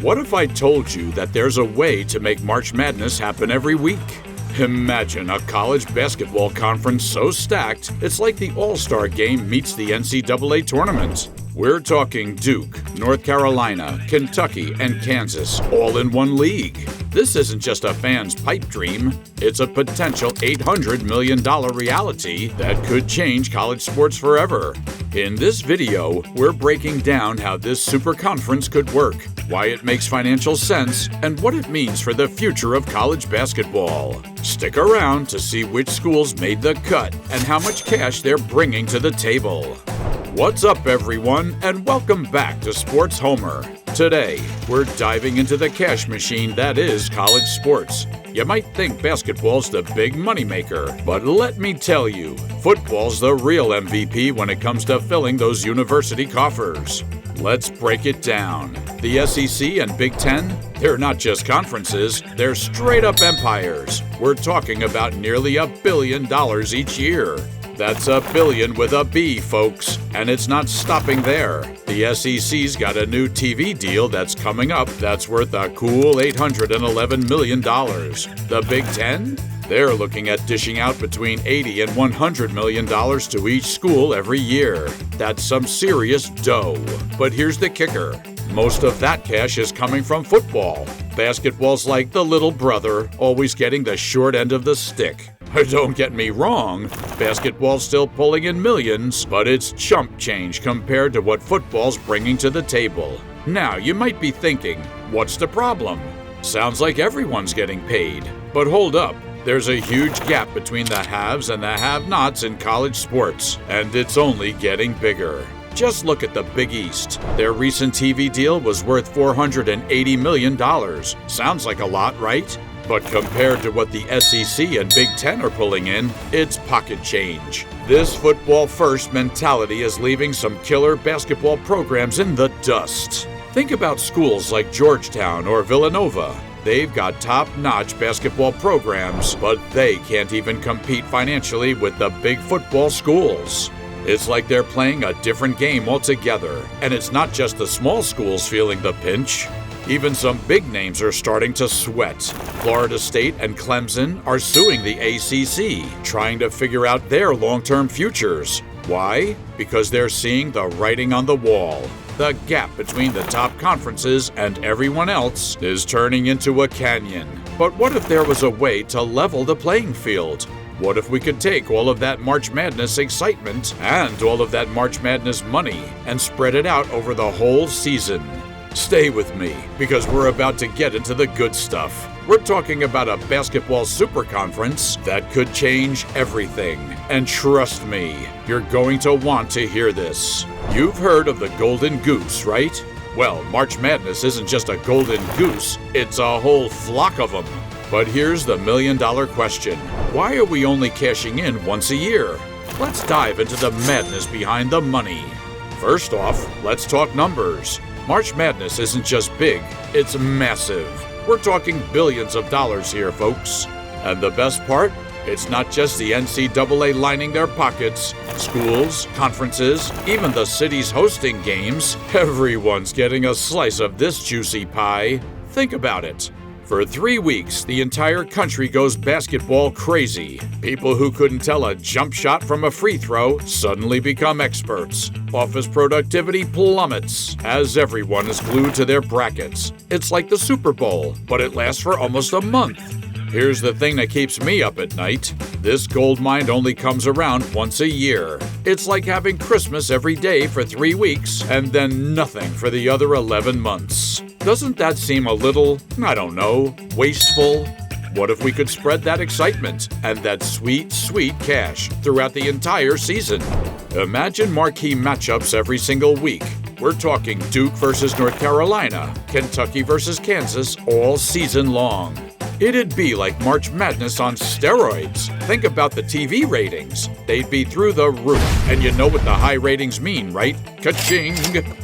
What if I told you that there's a way to make March Madness happen every week? Imagine a college basketball conference so stacked, it's like the All-Star Game meets the NCAA tournament. We're talking Duke, North Carolina, Kentucky, and Kansas, all in one league. This isn't just a fan's pipe dream. It's a potential $800 million reality that could change college sports forever. In this video, we're breaking down how this super conference could work, why it makes financial sense, and what it means for the future of college basketball. Stick around to see which schools made the cut and how much cash they're bringing to the table. What's up, everyone, and welcome back to Sports Homer. Today, we're diving into the cash machine that is college sports. You might think basketball's the big moneymaker, but let me tell you, football's the real MVP when it comes to filling those university coffers. Let's break it down. The SEC and Big Ten, they're not just conferences, they're straight-up empires. We're talking about nearly $1 billion each year. That's a billion with a B, folks, and it's not stopping there. The SEC's got a new TV deal that's coming up that's worth a cool $811 million. The Big Ten? They're looking at dishing out between $80 and $100 million to each school every year. That's some serious dough. But here's the kicker. Most of that cash is coming from football. Basketball's like the little brother, always getting the short end of the stick. Don't get me wrong, basketball's still pulling in millions, but it's chump change compared to what football's bringing to the table. Now, you might be thinking, what's the problem? Sounds like everyone's getting paid. But hold up, there's a huge gap between the haves and the have-nots in college sports, and it's only getting bigger. Just look at the Big East. Their recent TV deal was worth $480 million. Sounds like a lot, right? But compared to what the SEC and Big Ten are pulling in, it's pocket change. This football-first mentality is leaving some killer basketball programs in the dust. Think about schools like Georgetown or Villanova. They've got top-notch basketball programs, but they can't even compete financially with the big football schools. It's like they're playing a different game altogether, and it's not just the small schools feeling the pinch. Even some big names are starting to sweat. Florida State and Clemson are suing the ACC, trying to figure out their long-term futures. Why? Because they're seeing the writing on the wall. The gap between the top conferences and everyone else is turning into a canyon. But what if there was a way to level the playing field? What if we could take all of that March Madness excitement and all of that March Madness money and spread it out over the whole season? Stay with me, because we're about to get into the good stuff. We're talking about a basketball super conference that could change everything. And trust me, you're going to want to hear this. You've heard of the Golden Goose, right? Well, March Madness isn't just a golden goose, it's a whole flock of them. But here's the million-dollar question. Why are we only cashing in once a year? Let's dive into the madness behind the money. First off, let's talk numbers. March Madness isn't just big, it's massive. We're talking billions of dollars here, folks. And the best part? It's not just the NCAA lining their pockets. Schools, conferences, even the cities hosting games, everyone's getting a slice of this juicy pie. Think about it. For 3 weeks, the entire country goes basketball crazy. People who couldn't tell a jump shot from a free throw suddenly become experts. Office productivity plummets as everyone is glued to their brackets. It's like the Super Bowl, but it lasts for almost a month. Here's the thing that keeps me up at night. This gold mine only comes around once a year. It's like having Christmas every day for 3 weeks and then nothing for the other 11 months. Doesn't that seem a little, I don't know, wasteful? What if we could spread that excitement and that sweet, sweet cash throughout the entire season? Imagine marquee matchups every single week. We're talking Duke versus North Carolina, Kentucky versus Kansas all season long. It'd be like March Madness on steroids. Think about the TV ratings. They'd be through the roof. And you know what the high ratings mean, right? Ka-ching!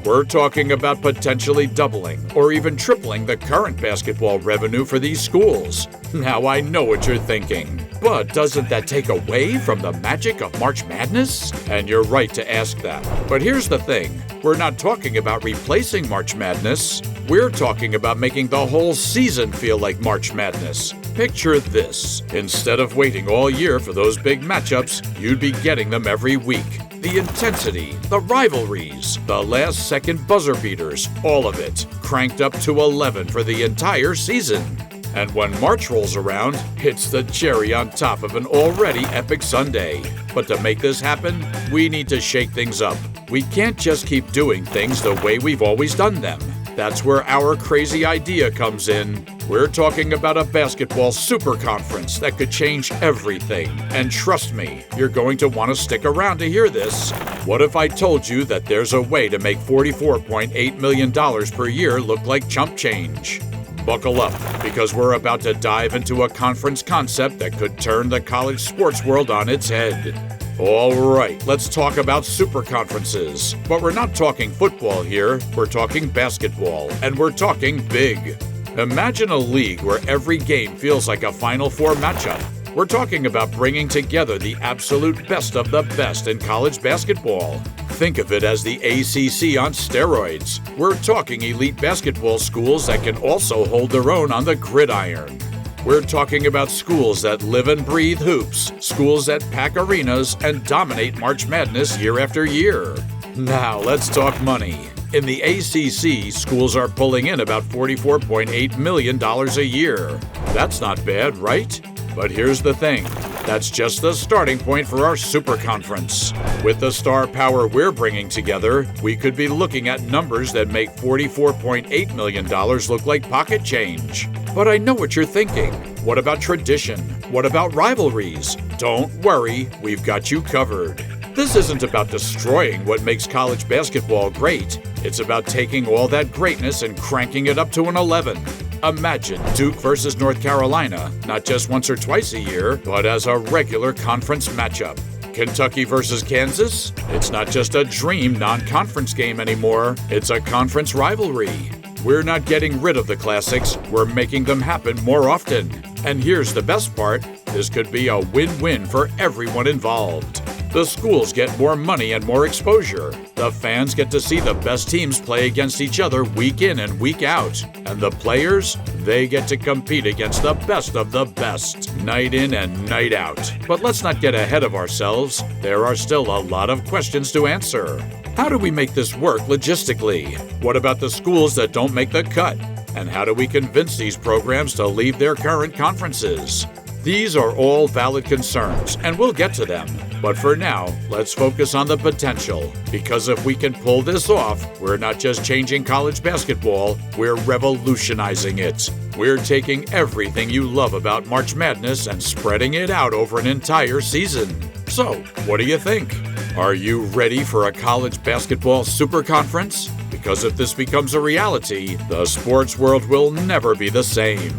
We're talking about potentially doubling or even tripling the current basketball revenue for these schools. Now I know what you're thinking. But doesn't that take away from the magic of March Madness? And you're right to ask that. But here's the thing. We're not talking about replacing March Madness. We're talking about making the whole season feel like March Madness. Picture this. Instead of waiting all year for those big matchups, you'd be getting them every week. The intensity, the rivalries, the last-second buzzer beaters, all of it, cranked up to 11 for the entire season. And when March rolls around, it's the cherry on top of an already epic Sunday. But to make this happen, we need to shake things up. We can't just keep doing things the way we've always done them. That's where our crazy idea comes in. We're talking about a basketball super conference that could change everything. And trust me, you're going to want to stick around to hear this. What if I told you that there's a way to make $44.8 million per year look like chump change? Buckle up, because we're about to dive into a conference concept that could turn the college sports world on its head. All right, let's talk about super conferences. But we're not talking football here, we're talking basketball, and we're talking big. Imagine a league where every game feels like a Final Four matchup. We're talking about bringing together the absolute best of the best in college basketball. Think of it as the ACC on steroids. We're talking elite basketball schools that can also hold their own on the gridiron. We're talking about schools that live and breathe hoops, schools that pack arenas and dominate March Madness year after year. Now let's talk money. In the ACC, schools are pulling in about $44.8 million a year. That's not bad, right? But here's the thing. That's just the starting point for our super conference. With the star power we're bringing together, we could be looking at numbers that make $44.8 million look like pocket change. But I know what you're thinking. What about tradition? What about rivalries? Don't worry, we've got you covered. This isn't about destroying what makes college basketball great. It's about taking all that greatness and cranking it up to an 11. Imagine Duke versus North Carolina, not just once or twice a year, but as a regular conference matchup. Kentucky versus Kansas? It's not just a dream non-conference game anymore, it's a conference rivalry. We're not getting rid of the classics, we're making them happen more often. And here's the best part, this could be a win-win for everyone involved. The schools get more money and more exposure. The fans get to see the best teams play against each other week in and week out. And the players, they get to compete against the best of the best, night in and night out. But let's not get ahead of ourselves. There are still a lot of questions to answer. How do we make this work logistically? What about the schools that don't make the cut? And how do we convince these programs to leave their current conferences? These are all valid concerns, and we'll get to them. But for now, let's focus on the potential. Because if we can pull this off, we're not just changing college basketball, we're revolutionizing it. We're taking everything you love about March Madness and spreading it out over an entire season. So, what do you think? Are you ready for a college basketball super conference? Because if this becomes a reality, the sports world will never be the same.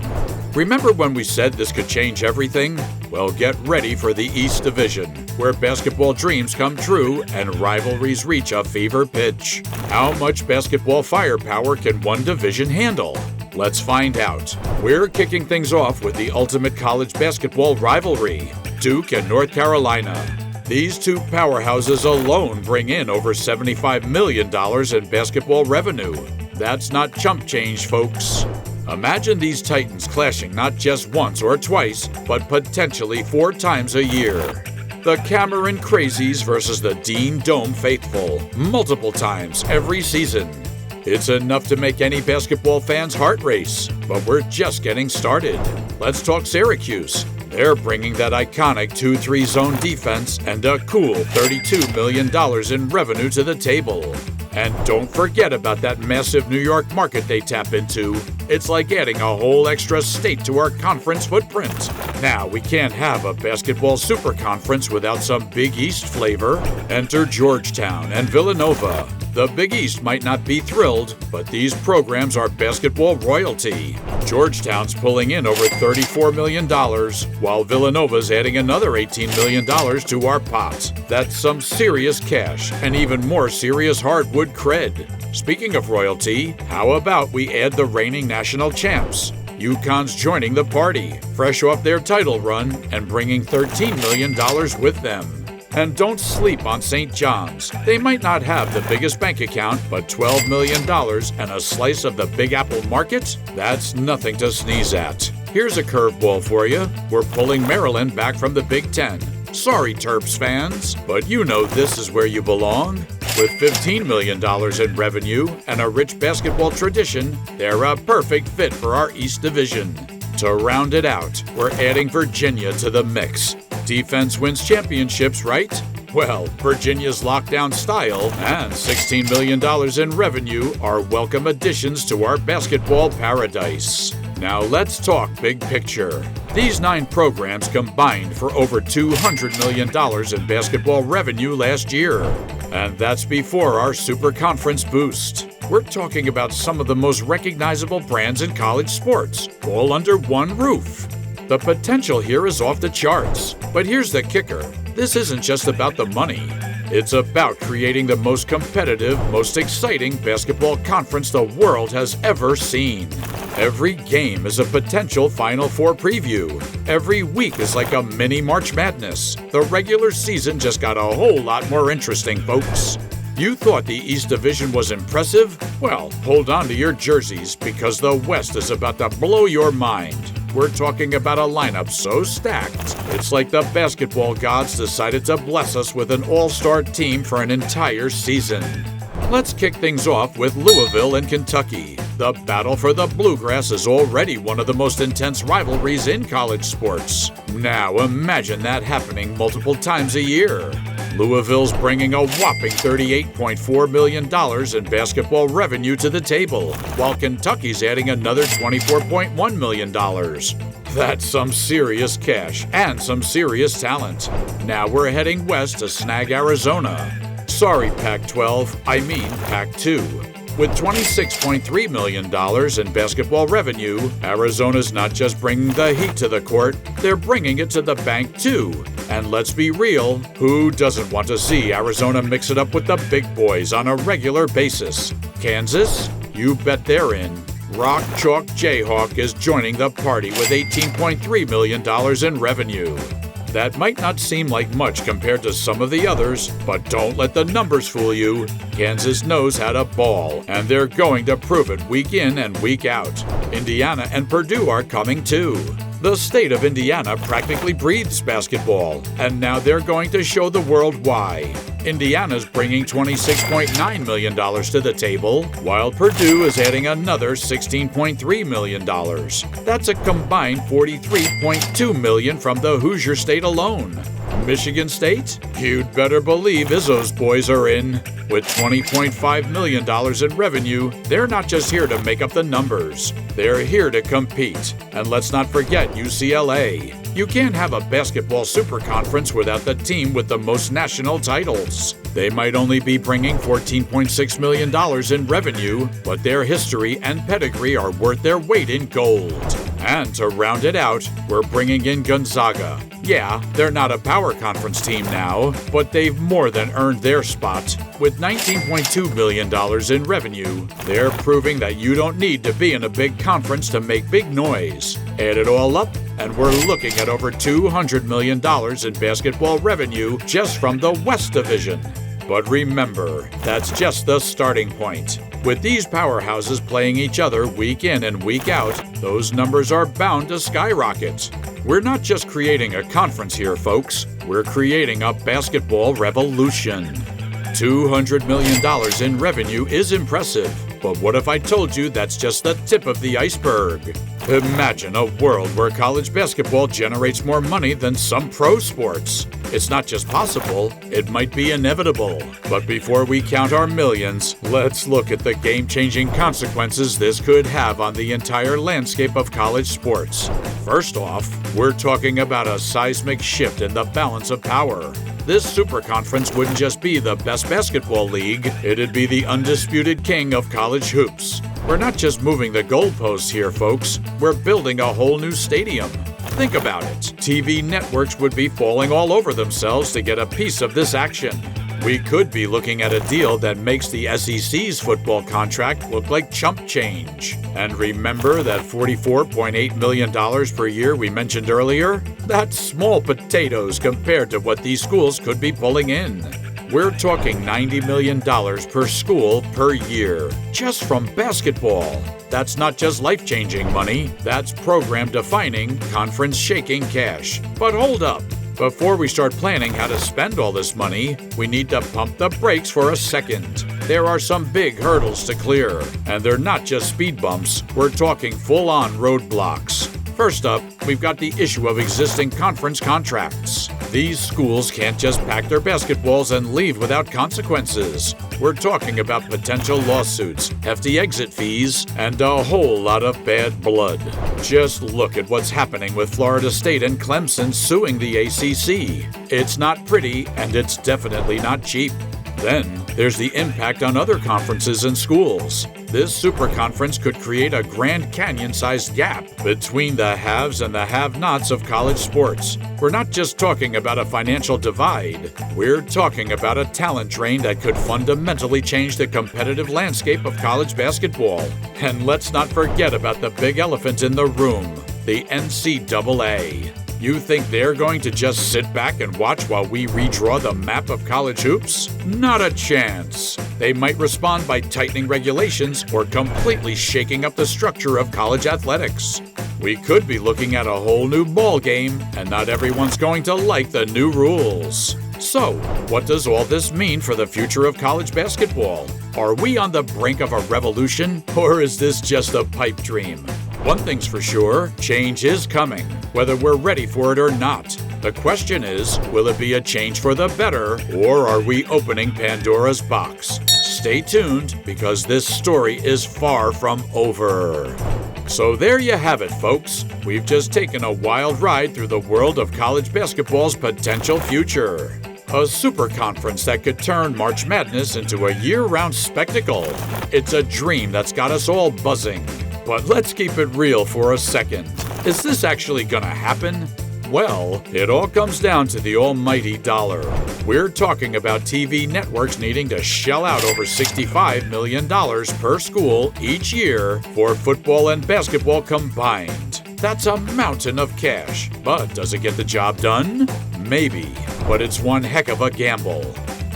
Remember when we said this could change everything? Well, get ready for the East Division, where basketball dreams come true and rivalries reach a fever pitch. How much basketball firepower can one division handle? Let's find out. We're kicking things off with the ultimate college basketball rivalry, Duke and North Carolina. These two powerhouses alone bring in over $75 million in basketball revenue. That's not chump change, folks. Imagine these titans clashing not just once or twice, but potentially 4 times a year. The Cameron Crazies versus the Dean Dome Faithful, multiple times every season. It's enough to make any basketball fan's heart race, but we're just getting started. Let's talk Syracuse. They're bringing that iconic 2-3 zone defense and a cool $32 million in revenue to the table. And don't forget about that massive New York market they tap into. It's like adding a whole extra state to our conference footprint. Now, we can't have a basketball super conference without some Big East flavor. Enter Georgetown and Villanova. The Big East might not be thrilled, but these programs are basketball royalty. Georgetown's pulling in over $34 million, while Villanova's adding another $18 million to our pot. That's some serious cash and even more serious hardwood cred. Speaking of royalty, how about we add the reigning national champs? UConn's joining the party, fresh off their title run and bringing $13 million with them. And don't sleep on St. John's. They might not have the biggest bank account, but $12 million and a slice of the Big Apple market? That's nothing to sneeze at. Here's a curveball for you. We're pulling Maryland back from the Big Ten. Sorry, Terps fans, but you know this is where you belong. With $15 million in revenue and a rich basketball tradition, they're a perfect fit for our East Division. To round it out, we're adding Virginia to the mix. Defense wins championships, right? Well, Virginia's lockdown style and $16 million in revenue are welcome additions to our basketball paradise. Now let's talk big picture. These 9 programs combined for over $200 million in basketball revenue last year. And that's before our Super Conference boost. We're talking about some of the most recognizable brands in college sports, all under one roof. The potential here is off the charts. But here's the kicker. This isn't just about the money. It's about creating the most competitive, most exciting basketball conference the world has ever seen. Every game is a potential Final Four preview. Every week is like a mini March Madness. The regular season just got a whole lot more interesting, folks. You thought the East Division was impressive? Well, hold on to your jerseys because the West is about to blow your mind. We're talking about a lineup so stacked, it's like the basketball gods decided to bless us with an all-star team for an entire season. Let's kick things off with Louisville and Kentucky. The battle for the Bluegrass is already one of the most intense rivalries in college sports. Now imagine that happening multiple times a year. Louisville's bringing a whopping $38.4 million in basketball revenue to the table, while Kentucky's adding another $24.1 million. That's some serious cash and some serious talent. Now we're heading west to snag Arizona. Sorry, Pac-12, I mean Pac-2. With $26.3 million in basketball revenue, Arizona's not just bringing the heat to the court, they're bringing it to the bank too. And let's be real, who doesn't want to see Arizona mix it up with the big boys on a regular basis? Kansas? You bet they're in. Rock Chalk Jayhawk is joining the party with $18.3 million in revenue. That might not seem like much compared to some of the others, but don't let the numbers fool you. Kansas knows how to ball, and they're going to prove it week in and week out. Indiana and Purdue are coming too. The state of Indiana practically breathes basketball, and now they're going to show the world why. Indiana's bringing $26.9 million to the table, while Purdue is adding another $16.3 million. That's a combined $43.2 million from the Hoosier State alone. Michigan State? You'd better believe Izzo's boys are in. With $20.5 million in revenue, they're not just here to make up the numbers. They're here to compete. And let's not forget UCLA. You can't have a basketball super conference without the team with the most national titles. They might only be bringing $14.6 million in revenue, but their history and pedigree are worth their weight in gold. And to round it out, we're bringing in Gonzaga. Yeah, they're not a power conference team now, but they've more than earned their spot. With $19.2 million in revenue, they're proving that you don't need to be in a big conference to make big noise. Add it all up, and we're looking at over $200 million in basketball revenue just from the West Division. But remember, that's just the starting point. With these powerhouses playing each other week in and week out, those numbers are bound to skyrocket. We're not just creating a conference here, folks. We're creating a basketball revolution. $200 million in revenue is impressive, but what if I told you that's just the tip of the iceberg? Imagine a world where college basketball generates more money than some pro sports. It's not just possible, it might be inevitable. But before we count our millions, let's look at the game-changing consequences this could have on the entire landscape of college sports. First off, we're talking about a seismic shift in the balance of power. This super conference wouldn't just be the best basketball league, it'd be the undisputed king of college hoops. We're not just moving the goalposts here, folks. We're building a whole new stadium. Think about it. TV networks would be falling all over themselves to get a piece of this action. We could be looking at a deal that makes the SEC's football contract look like chump change. And remember that $44.8 million per year we mentioned earlier? That's small potatoes compared to what these schools could be pulling in. We're talking $90 million per school per year, just from basketball. That's not just life-changing money, that's program-defining, conference-shaking cash. But hold up. Before we start planning how to spend all this money, we need to pump the brakes for a second. There are some big hurdles to clear, and they're not just speed bumps, we're talking full-on roadblocks. First up, we've got the issue of existing conference contracts. These schools can't just pack their basketballs and leave without consequences. We're talking about potential lawsuits, hefty exit fees, and a whole lot of bad blood. Just look at what's happening with Florida State and Clemson suing the ACC. It's not pretty, and it's definitely not cheap. Then, there's the impact on other conferences and schools. This super conference could create a Grand Canyon-sized gap between the haves and the have-nots of college sports. We're not just talking about a financial divide. We're talking about a talent drain that could fundamentally change the competitive landscape of college basketball. And let's not forget about the big elephant in the room, the NCAA. You think they're going to just sit back and watch while we redraw the map of college hoops? Not a chance. They might respond by tightening regulations or completely shaking up the structure of college athletics. We could be looking at a whole new ball game, and not everyone's going to like the new rules. So, what does all this mean for the future of college basketball? Are we on the brink of a revolution, or is this just a pipe dream? One thing's for sure, change is coming, whether we're ready for it or not. The question is, will it be a change for the better, or are we opening Pandora's box? Stay tuned, because this story is far from over. So there you have it, folks. We've just taken a wild ride through the world of college basketball's potential future. A super conference that could turn March Madness into a year-round spectacle. It's a dream that's got us all buzzing. But let's keep it real for a second. Is this actually gonna happen? Well, it all comes down to the almighty dollar. We're talking about TV networks needing to shell out over $65 million per school each year for football and basketball combined. That's a mountain of cash. But does it get the job done? Maybe. But it's one heck of a gamble.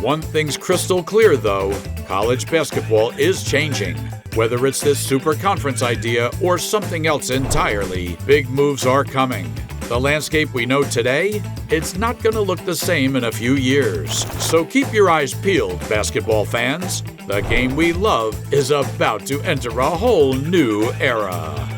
One thing's crystal clear, though. College basketball is changing. Whether it's this super conference idea or something else entirely, big moves are coming. The landscape we know today, it's not going to look the same in a few years. So keep your eyes peeled, basketball fans. The game we love is about to enter a whole new era.